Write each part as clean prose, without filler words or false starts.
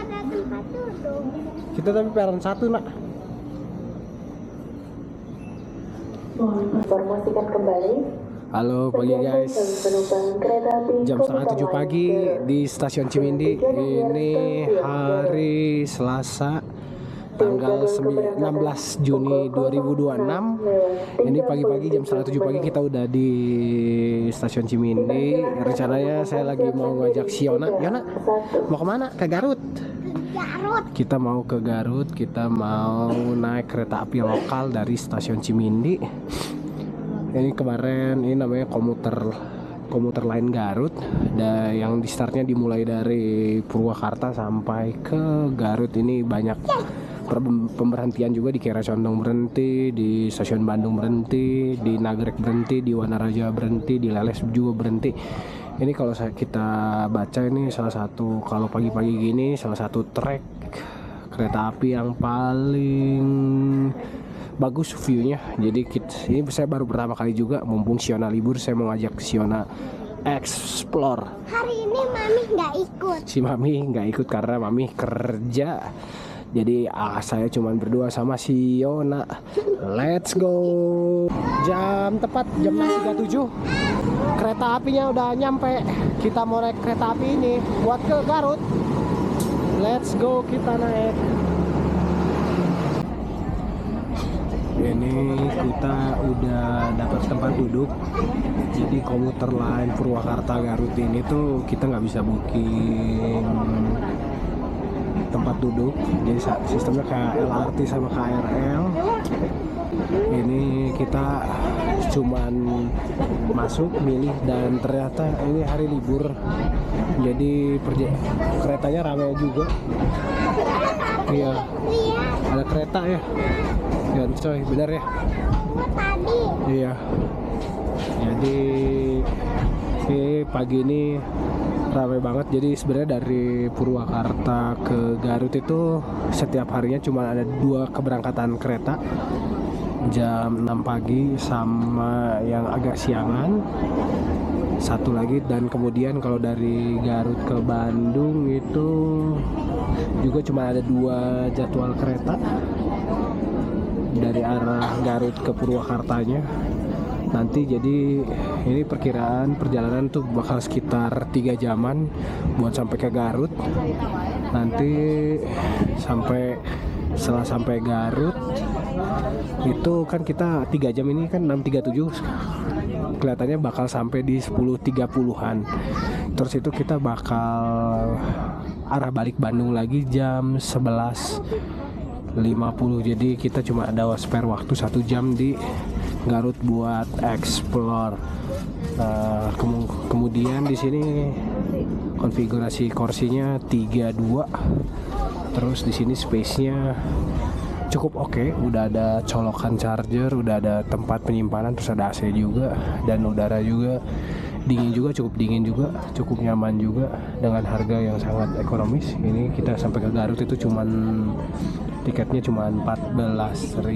ada tempat duduk. Kita tapi peron 1 nak. Informasikan kembali. Halo pagi guys. Jam setengah 7 pagi di stasiun Cimindi. Ini hari Selasa tanggal 16 Juni 2026. Ini pagi-pagi jam setengah 7 pagi kita udah di stasiun Cimindi. Rencananya saya lagi mau ngajak si Yona. Yona mau kemana? Ke Garut. Garut. Kita mau ke Garut. Kita mau naik kereta api lokal dari stasiun Cimindi. Ini kemarin ini namanya komuter lain Garut, yang di startnya dimulai dari Purwakarta sampai ke Garut. Ini banyak pemberhentian juga, di Kiara Condong berhenti, di stasiun Bandung berhenti, di Nagrek berhenti, di Wanaraja berhenti, di Leles juga berhenti. Ini kalau kita baca ini salah satu, kalau pagi-pagi gini salah satu trek kereta api yang paling bagus view-nya. Jadi ini saya baru pertama kali juga, mumpung Siona libur, saya mau ngajak Siona explore. Hari ini Mami nggak ikut. Si Mami nggak ikut karena Mami kerja. Jadi saya cuman berdua sama si Yona. Let's go. Tepat jam 6.37. Kereta apinya udah nyampe. Kita mau naik kereta api ini buat ke Garut. Let's go, kita naik. Ini kita udah dapat tempat duduk. Jadi komuter lain Purwakarta Garut ini tuh kita nggak bisa booking tempat duduk. Jadi sistemnya kayak LRT sama KRL. Ini kita cuman masuk, milih, dan ternyata ini hari libur. Jadi keretanya ramai juga. Iya, ada kereta ya. Ya coy, benar ya? Tadi. Iya. Jadi pagi ini ramai banget. Jadi sebenarnya dari Purwakarta ke Garut itu setiap harinya cuma ada 2 keberangkatan kereta, jam 6 pagi sama yang agak siangan, 1 lagi. Dan kemudian kalau dari Garut ke Bandung itu juga cuma ada 2 jadwal kereta dari arah Garut ke Purwakartanya nanti. Jadi ini perkiraan perjalanan tuh bakal sekitar 3 jaman buat sampai ke Garut. Nanti setelah sampai Garut itu kan kita 3 jam, ini kan 6.37, kelihatannya bakal sampai di 10.30-an. Terus itu kita bakal arah balik Bandung lagi jam 11.50. Jadi kita cuma ada spare waktu 1 jam di Garut buat explore. Kemudian di sini konfigurasi kursinya 32. Terus di sini space-nya cukup oke. Udah ada colokan charger, udah ada tempat penyimpanan, terus ada AC juga, dan udara juga dingin juga, cukup dingin juga, cukup nyaman juga dengan harga yang sangat ekonomis. Ini kita sampai ke Garut itu tiketnya cuma 14.000.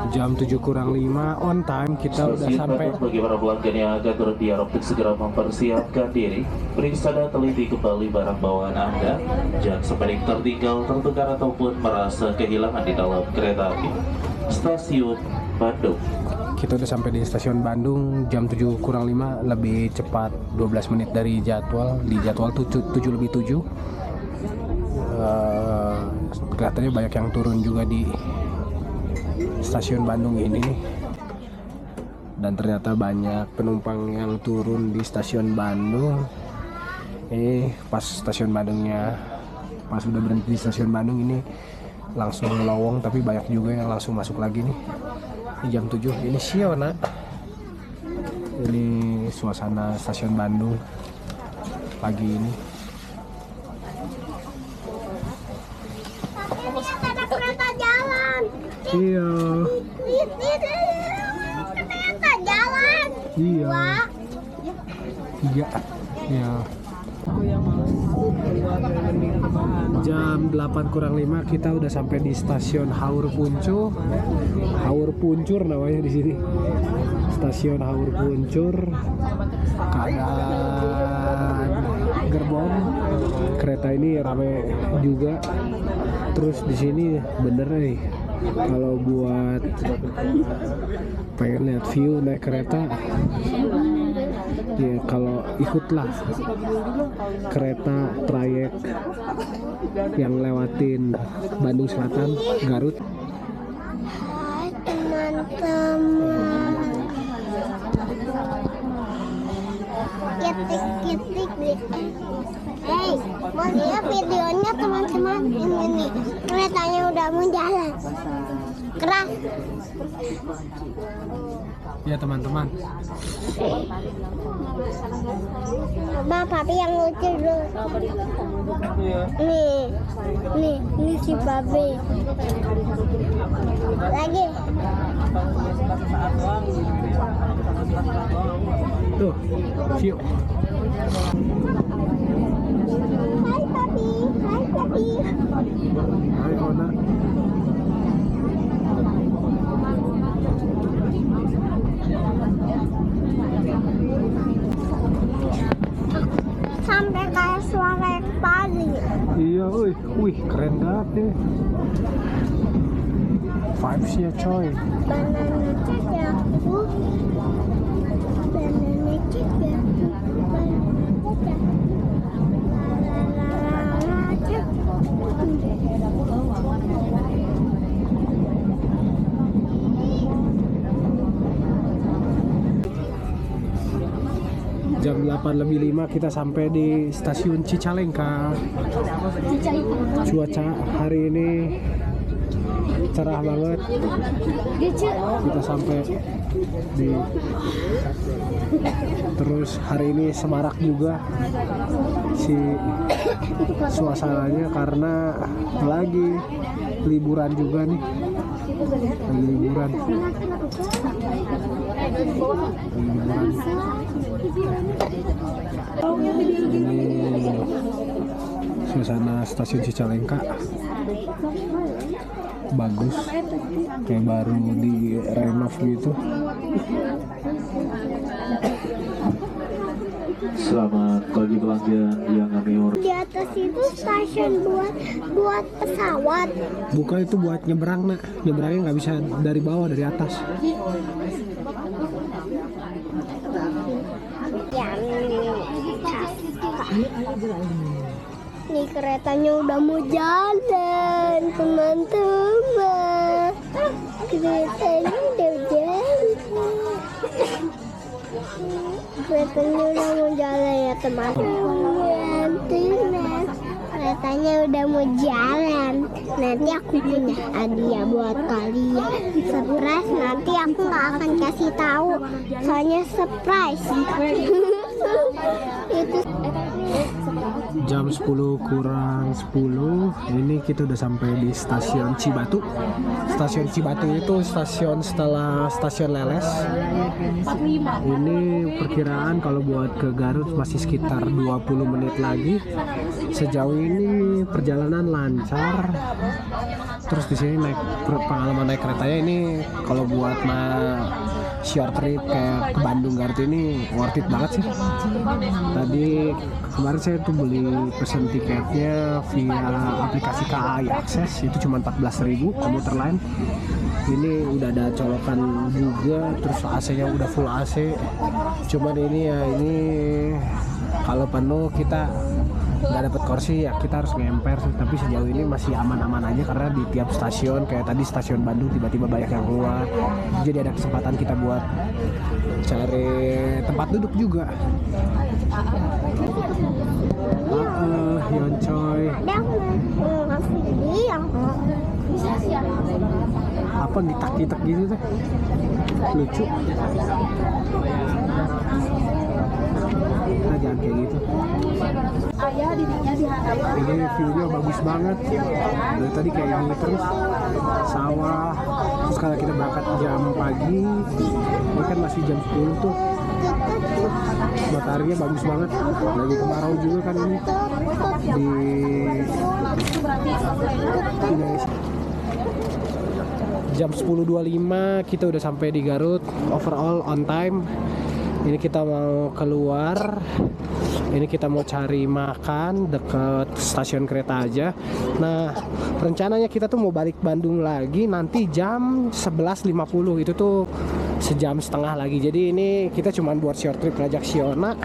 Jam 7:05 on time kita udah sampai. Bagi para pelanggan yang akan berbiar untuk segera mempersiapkan diri, periksa dan teliti kembali barang bawaan Anda. Jangan sampai tertinggal, tertukar ataupun merasa kehilangan di dalam kereta api. Stasiun Bandung. Kita udah sampai di stasiun Bandung jam 7:05, lebih cepat 12 menit dari jadwal. Di jadwal 7:07. Kelihatannya banyak yang turun juga di stasiun Bandung ini, dan ternyata banyak penumpang yang turun di stasiun Bandung. Ini pas stasiun Bandungnya, pas udah berhenti di stasiun Bandung ini langsung lowong, tapi banyak juga yang langsung masuk lagi nih di jam 7. Ini Siona. Ini suasana stasiun Bandung pagi ini. Ada kereta jalan. Iya. Kereta jalan. Iya. Iya. Iya. Jam 8:05 kita udah sampai di stasiun Haur Puncur. Haur Puncur namanya di sini. Stasiun Haur Puncur. Keadaan gerbong kereta ini rame juga. Terus di sini bener nih kalau buat pengen lihat view naik kereta ya, kalau ikutlah kereta trayek yang lewatin Bandung Selatan, Garut. Hai teman-teman. Kitik. Hey, mau lihat videonya teman-teman? Ini nih, keretanya udah mau jalan. Keras. Ya teman-teman. Bang, papi yang lucu dulu. Nih si babe. Lagi. Tuh, view. Hai papi. Hai Ona. Sampai kayak suara pagi. Iya, wih keren banget nih. Vibes-nya coy. Banana cek ya. Banana cek ya. Jam 8:05 kita sampai di stasiun Cicalengka. Cuaca hari ini cerah banget. Kita sampai di terus hari ini semarak juga si suasananya karena lagi liburan juga nih. Lagi liburan. Ini suasana stasiun Cicalengka bagus, kayak baru di renov gitu. Selamat pagi pelanggan yang kami hormati. Di atas itu stasiun buat pesawat. Bukan, itu buat nyebrang nak. Nyebrangnya nggak bisa dari bawah, dari atas. Nih keretanya udah mau jalan, teman-teman. Keretanya udah jalan. Keretanya udah mau jalan ya teman-teman. Keretanya udah mau jalan. Nanti aku punya hadiah buat kalian. Surprise, nanti aku nggak akan kasih tahu. Soalnya surprise. Itu Jam 10 kurang 10 ini kita udah sampai di stasiun Cibatu. Stasiun Cibatu itu stasiun setelah stasiun Leles. Ini perkiraan kalau buat ke Garut masih sekitar 20 menit lagi. Sejauh ini perjalanan lancar. Terus di sini pengalaman naik keretanya ini kalau buat short trip kayak ke Bandung Garut ini worth it banget sih. Tadi kemarin saya tuh beli pesen tiketnya via aplikasi KAI Akses, itu cuma 14.000 komuter lain. Ini udah ada colokan juga, terus AC-nya udah full AC. Cuman ini kalau penuh kita nggak dapat kursi ya kita harus ngemper sih. Tapi sejauh ini masih aman-aman aja karena di tiap stasiun kayak tadi stasiun Bandung tiba-tiba banyak yang keluar, jadi ada kesempatan kita buat cari tempat duduk juga. Yoncoy. Apa ditak-ditak gitu teh? Lucu. Nah, jangan kayak gitu. Ini view-nya bagus banget. Dari tadi kayak gini terus sawah. Terus kalau kita berangkat jam pagi, ini kan masih jam 10 tuh. Mataharinya bagus banget. Lagi kemarau juga kan ini di Indonesia. Jam 10.25 kita udah sampai di Garut. Overall on time. Ini kita mau keluar. Ini kita mau cari makan deket stasiun kereta aja. Nah, rencananya kita tuh mau balik Bandung lagi nanti jam 11.50. Itu tuh sejam setengah lagi. Jadi ini kita cuman buat short trip ngajak Siona.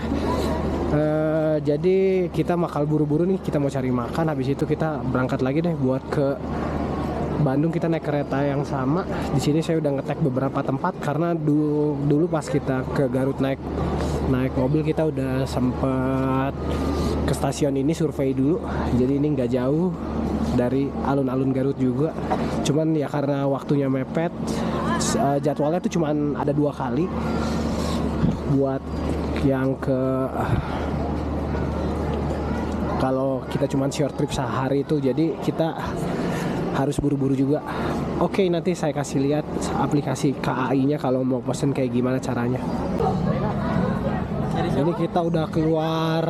Jadi kita bakal buru-buru nih, kita mau cari makan. Habis itu kita berangkat lagi deh buat ke Bandung. Kita naik kereta yang sama. Di sini saya udah ngetek beberapa tempat karena dulu pas kita ke Garut naik mobil, kita udah sempet ke stasiun ini survei dulu. Jadi ini nggak jauh dari alun-alun Garut juga. Cuman ya karena waktunya mepet, jadwalnya tuh cuman ada 2 kali buat yang ke kalau kita cuman short trip sehari itu, jadi kita harus buru-buru juga. Oke, nanti saya kasih lihat aplikasi KAI-nya kalau mau pesen kayak gimana caranya. Ini kita udah keluar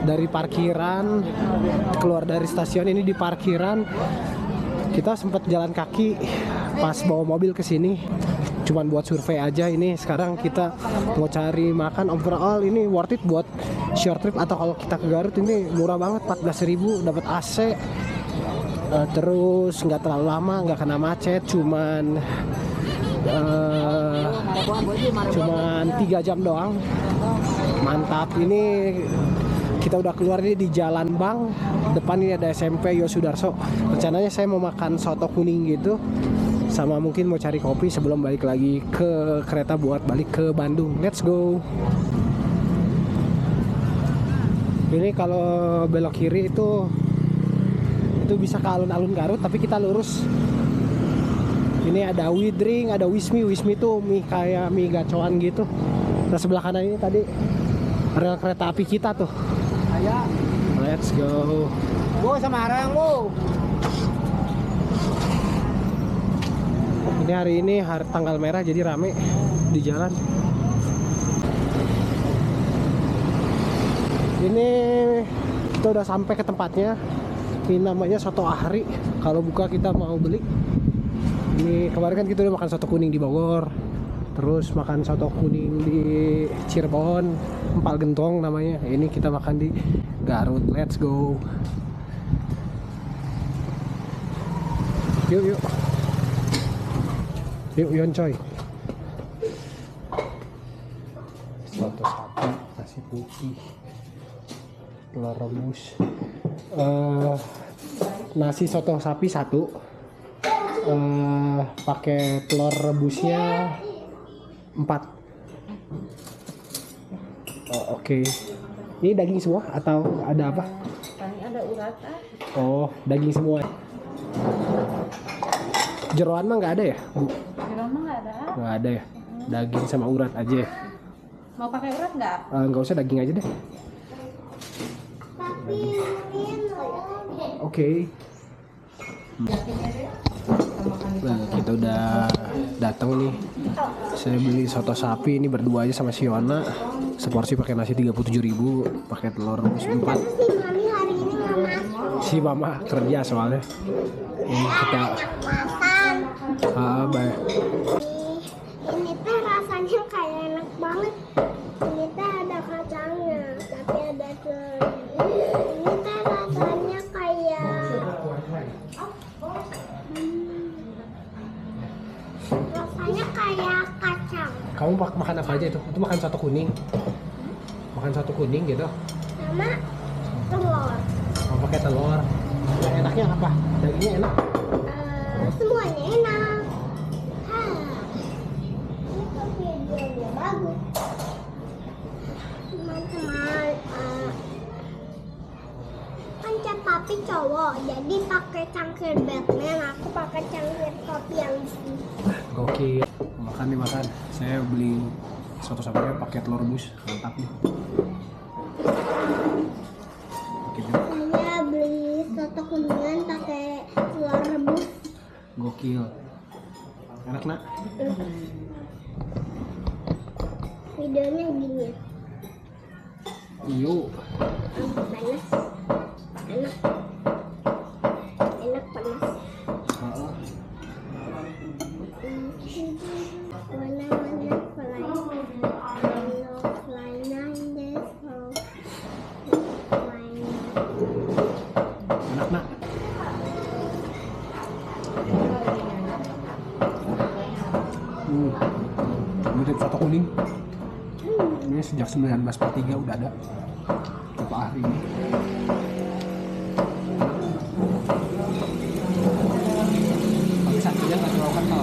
dari parkiran, keluar dari stasiun. Ini di parkiran. Kita sempat jalan kaki pas bawa mobil ke sini. Cuman buat survei aja. Ini sekarang kita mau cari makan. Overall ini worth it buat short trip, atau kalau kita ke Garut ini murah banget, 14.000 dapat AC. Terus nggak terlalu lama, nggak kena macet, cuman 3 jam doang. Mantap. Ini kita udah keluar ini di Jalan Bank. Depan ini ada SMP Yosudarso. Rencananya saya mau makan soto kuning gitu, sama mungkin mau cari kopi sebelum balik lagi ke kereta buat balik ke Bandung. Let's go. Ini kalau belok kiri itu bisa ke alun-alun Garut, tapi kita lurus. Ini ada Widring, ada Wismi. Wismi tuh mie kayak mie gacoan gitu. Nah, sebelah kanan ini tadi rel kereta api kita tuh. Ayo, let's go. Gua sama Arang lu. Ini hari ini tanggal merah jadi rame di jalan. Ini kita udah sampai ke tempatnya. Ini namanya Soto Ahri. Kalau buka kita mau beli. Ini kemarin kan kita udah makan soto kuning di Bogor, terus makan soto kuning di Cirebon, Empal Gentong namanya. Ini kita makan di Garut. Let's go. Yuk. Yuk Yoncoy. Soto sapi, nasi putih, telur rebus. Nasi soto sapi 1. Pakai telur rebusnya 4. Oh, oke. Ini daging semua atau ada apa? Ini ada urat. Oh, daging semua. Jeroan mah nggak ada ya, Bu? Jeroan mah nggak ada. Nggak ada ya. Daging sama urat aja ya. Mau pakai urat nggak? Nggak usah, daging aja deh. Oke. Nah, kita udah datang nih. Saya beli soto sapi ini berdua aja sama Siona. Seporsi pakai nasi 37.000, pakai telur rebus 4. Si Mama kerja soalnya. Ini kita baik. Ini teh rasanya kayak enak banget. Ini teh ada kacangnya, tapi ada telur. Ini teh rasanya kayak rasanya kayak kacang. Kamu makan apa aja itu? Itu makan soto kuning. Makan soto kuning gitu. Sama telur. Mau pakai telur. Yang enaknya apa? Dagingnya enak. Semuanya enak. Ini kok videonya bagus. Teman-teman, kan cat papi cowok, jadi pakai cangkir Batman. Aku pakai cangkir kopi yang di sini. Gokil. Makan. Saya beli soto sapinya pakai telur rebus. Mantap nih. Saya beli soto kuningan pakai telur rebus. Gokil. Enak nak? Videonya gini. Yuk. Panas. Enak panas. Warna-warna fly. Ini sejak 1943 udah ada berapa hari ini. Tapi sakitnya nggak terlalu kental.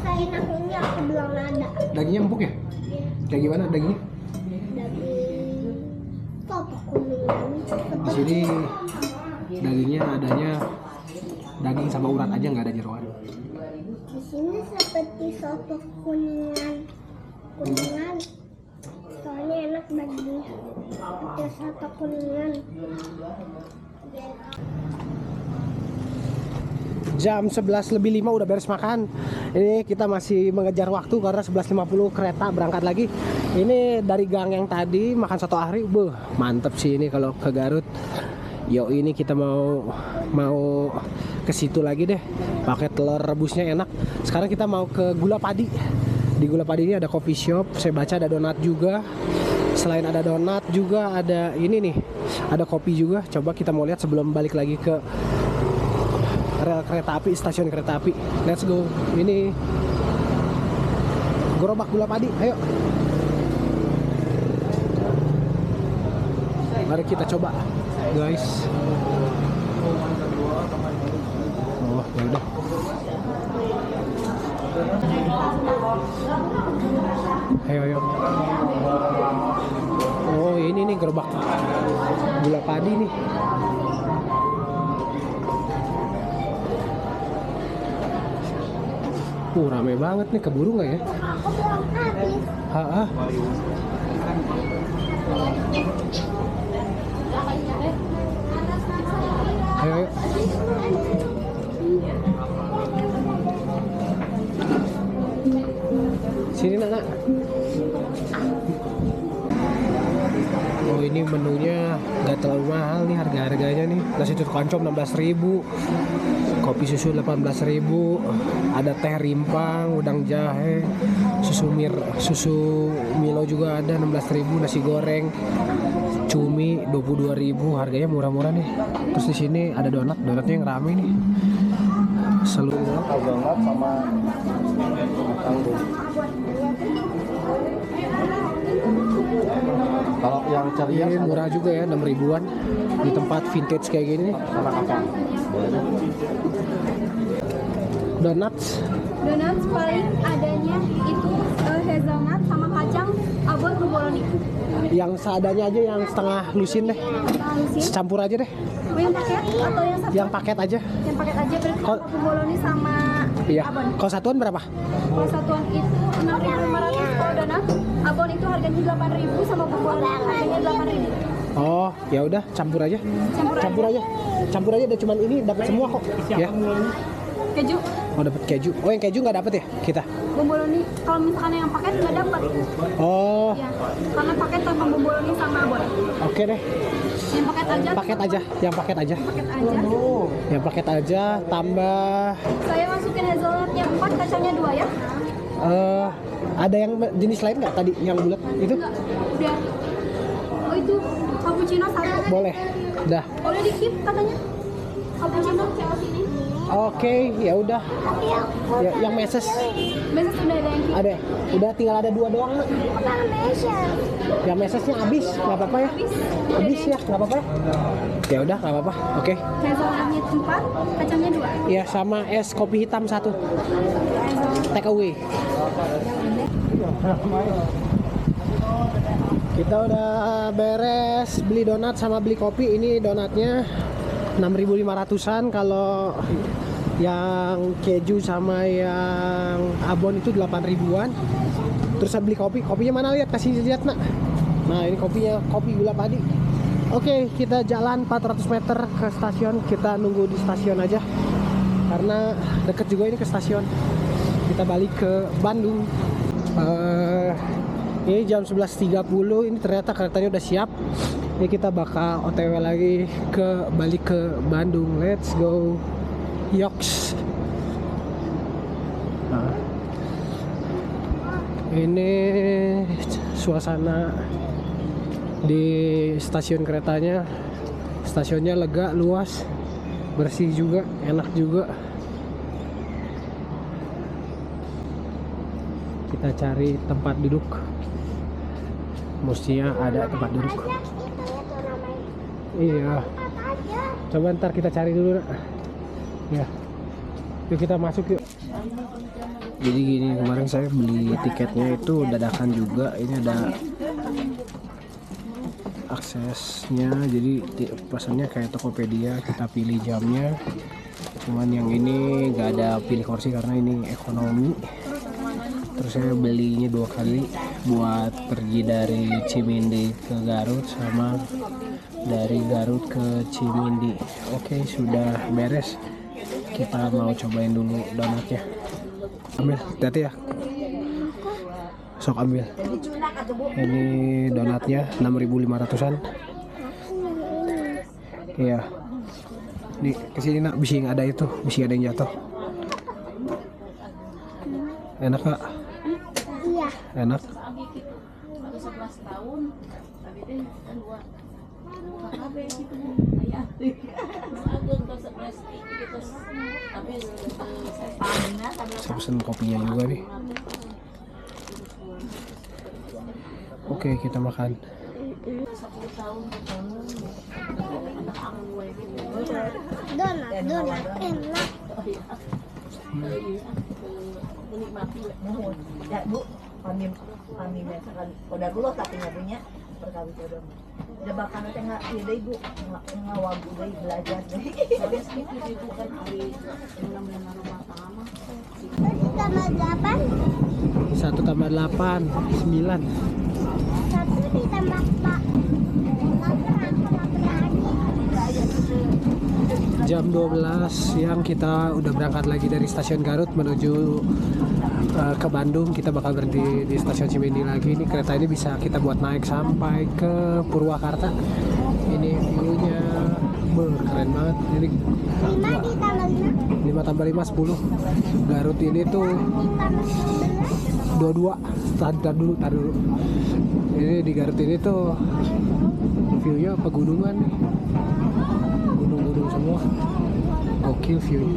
Saya enaknya aku bilang ada. Dagingnya empuk ya? Kayak gimana dagingnya? Daging soto kuningan. Di sini dagingnya adanya daging sama urat aja, nggak ada jeroan. Di sini seperti soto kuningan. Kuningan. Soalnya enak dagingnya. Seperti soto kuningan. Jam 11:05 udah beres makan. Ini kita masih mengejar waktu karena 11:50 kereta berangkat lagi. Ini dari gang yang tadi makan soto ahri, mantep sih ini kalau ke Garut. Yo, ini kita mau ke situ lagi deh. Pakai telur rebusnya enak. Sekarang kita mau ke Gula Padi. Di Gula Padi ini ada coffee shop. Saya baca ada donat juga. Selain ada donat juga ada ini nih. Ada kopi juga. Coba kita mau lihat sebelum balik lagi ke rel kereta api, stasiun kereta api. Let's go. Ini gerobak Gula Padi. Ayo. Mari kita coba, guys. Oh, ya udah. Ayo. Oh, ini nih gerobak Gula Padi nih. Rame banget nih, keburu nggak ya? Aku belum habis. Ayo. Sini nak. Oh, ini menunya nggak terlalu mahal nih harga-harganya nih. Nasi tutuk oncom 16.000, kopi susu 18.000, ada teh rimpang, udang jahe, susu Milo juga ada 16.000, nasi goreng, cumi 22.000, harganya murah-murah nih. Terus di sini ada donatnya yang rame nih. Seluruh donat sama kangkung. Kalau yang ceria ini murah juga ya, 6.000-an di tempat vintage kayak gini nih. sama apa? Donuts paling adanya itu hazelnut sama kacang abon buboloni. yang seadanya aja, yang setengah lusin deh, campur aja deh. Oh, yang paket atau yang satu? Yang paket aja. Yang paket aja berarti Kok- sama buboloni sama Iya. abon. Kalau satuan berapa? Kalau satuan itu 6.500, kalau donat abon itu harganya 8.000 sama buboloni harganya 8.000. Oh, ya udah, campur aja. Campur aja udah, cuman ini dapat semua kok. Ya. Keju, Oh, dapat keju. Oh, yang keju nggak dapat ya kita? buboloni kalau misalkan yang paket nggak dapat. Oh, Ya, karena paket tanpa buboloni sama abon. oke deh. Yang paket aja. Yang paket aja. Paket aja. Yang paket aja tambah Saya masukin hazelnutnya 4, kacangnya 2 ya. ada yang jenis lain nggak tadi yang bulat itu? Enggak, udah. Oh itu cappuccino 1. Boleh. Dah. Oh, udah di-keep katanya. Cappuccino cewek sini. Oke, ya udah. Ya, yang meses Biasa sudah ada yang keep. ada. Udah tinggal ada 2 doang, Nak. Yang mesesnya habis, nggak apa-apa ya? Habis ya, nggak apa-apa. Ya udah, nggak apa-apa. Oke. Hazelnutnya 4, kacangnya 2. Ya, sama es kopi hitam 1. Take away. Kita udah beres beli donat sama beli kopi. Ini donatnya 6.500-an, kalau yang keju sama yang abon itu 8.000-an. Terus saya beli kopinya mana, lihat, kasih lihat, Nak. Nah, ini kopinya, kopi Gula Padi. Oke, kita jalan 400 meter ke stasiun. Kita nunggu di stasiun aja karena deket juga ini ke stasiun. Kita balik ke Bandung. Ini jam 11.30. Ini ternyata keretanya udah siap. Ini kita bakal OTW lagi balik ke Bandung. Let's go. Yoks. Nah, ini suasana di stasiun keretanya. Stasiunnya lega, luas, bersih juga, enak juga. Kita cari tempat duduk. mestinya ada tempat duduk. Iya, coba ntar kita cari dulu nak. Ya, yuk kita masuk yuk. Jadi gini, kemarin saya beli tiketnya itu dadakan juga. Ini ada aksesnya, jadi pesannya kayak Tokopedia, kita pilih jamnya. Cuman yang ini gak ada pilih kursi karena ini ekonomi. Terus saya belinya 2 kali buat pergi dari Cimindi ke Garut sama dari Garut ke Cimindi. Oke, sudah beres. Kita mau cobain dulu donatnya. Ambil, hati-hati ya. Sok ambil. Ini donatnya 6.500-an. Iya. Di kesini nak, bisa ada itu, bisa ada yang jatuh. Enak kak? Iya. Enak. Saya pesen kopinya juga nih. Oke, kita makan. Donat enak. Ya bu, kami biasa kan udah dulu tapi punya perkawin jodoh. Udah bakal nanti nggak ada ibu ngawal deh belajar deh. Ibu kan hari rumah tangga. 1 tambah 8. 1 tambah 8, 9. 1 ditambah 4. Jam 12 siang kita udah berangkat lagi dari stasiun Garut menuju ke Bandung. Kita bakal berhenti di stasiun Cimindi lagi. Ini kereta ini bisa kita buat naik sampai ke Purwakarta. Ini view-nya keren banget. Ini 5 ditambah 5. 5 tambah 5, 10. Garut ini tuh 22. Tar dulu. Ini di Garut ini tuh view-nya pegunungan nih. Gunung-gunung semua. Oke, view.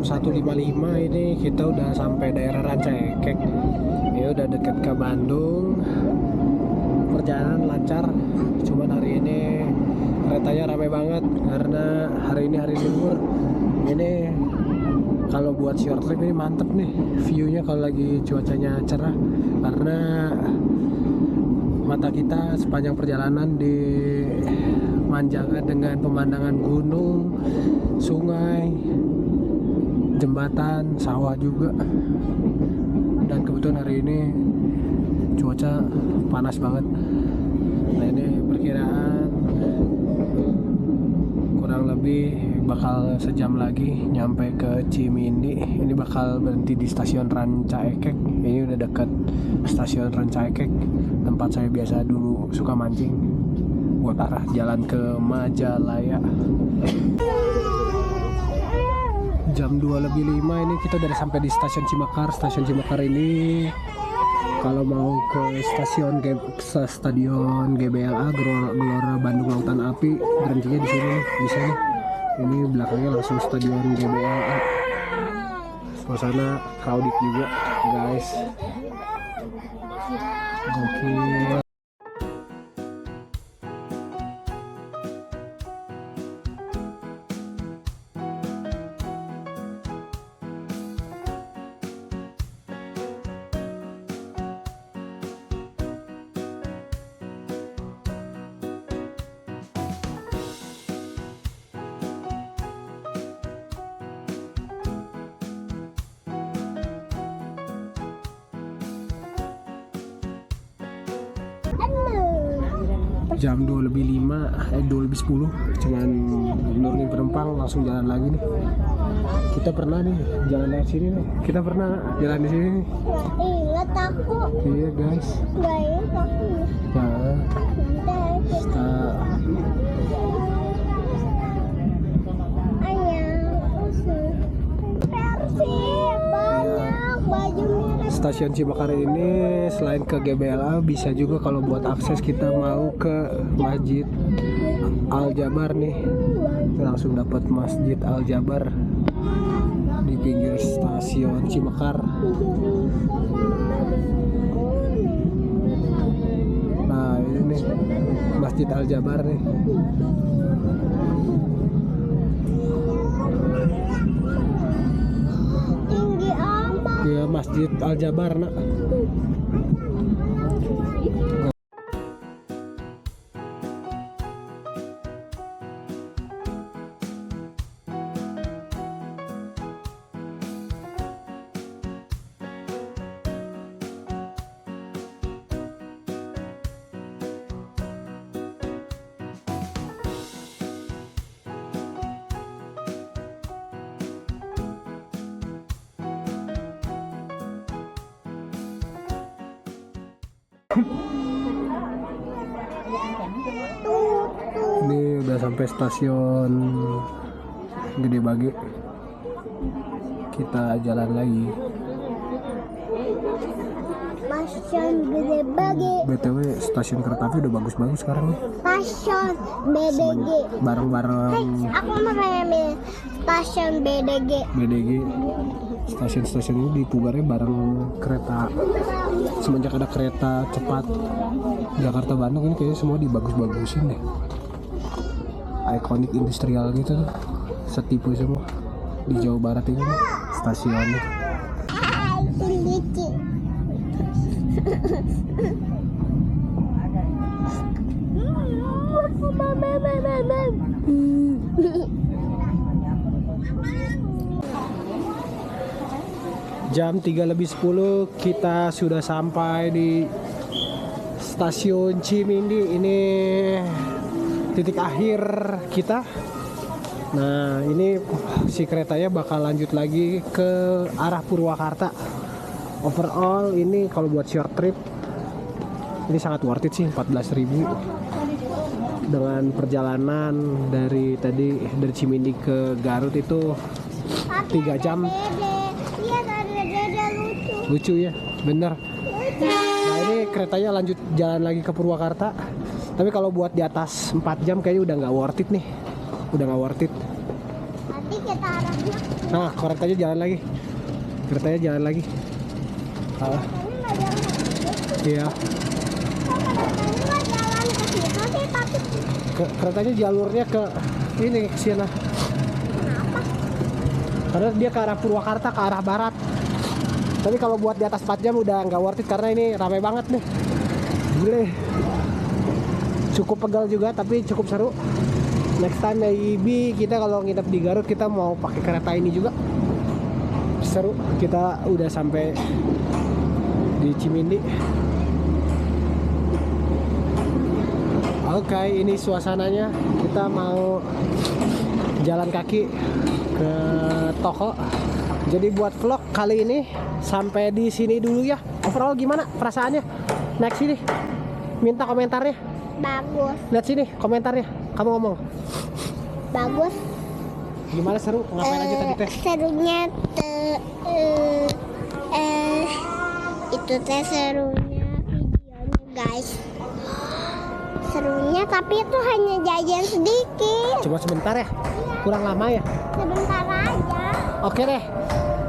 1.55 ini kita udah sampai daerah Ranca Ekek. Ya udah deket ke Bandung. Perjalanan lancar. Cuman hari ini keretanya ramai banget karena hari ini hari libur. Ini kalau buat short trip ini mantep nih view-nya kalau lagi cuacanya cerah, karena mata kita sepanjang perjalanan dimanjakan dengan pemandangan gunung, sungai, jembatan, sawah juga. Dan kebetulan hari ini cuaca panas banget. Nah ini perkiraan kurang lebih bakal sejam lagi nyampe ke Cimindi. Ini bakal berhenti di stasiun Ranca Ekek. Ini udah dekat stasiun Ranca Ekek, tempat saya biasa dulu suka mancing buat arah jalan ke Majalaya. Jam 2:05 ini kita udah sampai di stasiun Cimakar. Stasiun Cimakar ini kalau mau ke stadion GBLA Gelora Bandung Lautan Api berhentinya di sini, di sini. Ini belakangnya langsung stadion GBLA. Suasana crowded juga, guys. Gokil. Jam 2:05, 2:10, cuman nurunin penumpang langsung jalan lagi nih. Kita pernah nih jalan dari sini nih. Kita pernah jalan di sini nih. Ingat aku. Iya guys. Gak ingat aku. Nah, stasiun Cimakar ini selain ke GBLA bisa juga kalau buat akses kita mau ke Masjid Al Jabar nih, langsung dapat Masjid Al Jabar di pinggir stasiun Cimakar. Nah ini nih Masjid Al Jabar nih. Tinggi amat. Ya Masjid Al Jabar nak. Ini udah sampai stasiun Gede Bage. Kita jalan lagi. Stasiun Gede Bage. BTW stasiun kereta api udah bagus-bagus sekarang nih. Stasiun BDG. Bareng-bareng Aku mau ngambil stasiun BDG. BDG. Stasiun-stasiun ini dipugarnya bareng kereta. Semenjak ada kereta cepat Jakarta Bandung ini kayaknya semua dibagus-bagusin deh. Ikonik industrial gitu, setipu semua di Jawa Barat ini stasiunnya. Lucu. Jam 3:10 kita sudah sampai di stasiun Cimindi. Ini titik akhir kita. Nah ini si keretanya bakal lanjut lagi ke arah Purwakarta. Overall ini kalau buat short trip ini sangat worth it sih, 14.000 dengan perjalanan dari Cimindi ke Garut itu 3 jam. Iya, ada dede lucu. Lucu ya, bener. Nah ini keretanya lanjut jalan lagi ke Purwakarta. Tapi kalau buat di atas 4 jam kayaknya udah nggak worth it nih. Udah nggak worth it. Nanti kita arahnya. Nah keretanya jalan lagi. Keretanya jalan lagi. Iya. Katanya jalan ke situ sih, tapi Keretanya jalurnya ke ini ke sana. Karena dia ke arah Purwakarta, ke arah barat. Tapi kalau buat di atas 4 jam udah nggak worth it karena ini ramai banget nih. Gile. Cukup pegal juga tapi cukup seru. Next time maybe kita kalau nginep di Garut kita mau pakai kereta ini juga. Seru. Kita udah sampai di Cimindi. Oke, ini suasananya. Kita mau jalan kaki ke toko. Jadi buat vlog kali ini sampai di sini dulu ya. Overall gimana perasaannya? Naik sini. Minta komentarnya. bagus. Lihat sini komentarnya. Kamu ngomong. Bagus. Gimana seru? Ngapain aja tadi teh? Serunya itu teh serunya videonya guys. Serunya tapi itu hanya jajan sedikit. Cuma sebentar ya? Kurang lama ya? Sebentar aja. Oke deh.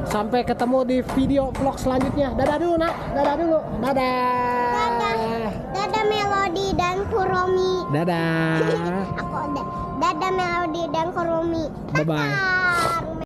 Sampai ketemu di video vlog selanjutnya. Dadah dulu nak. Dadah dulu. Dadah. Dadah. Dadah Melody dan Kuromi. Dadah. Aku udah. Dadah Melody dan Kuromi. Bye bye. Bye.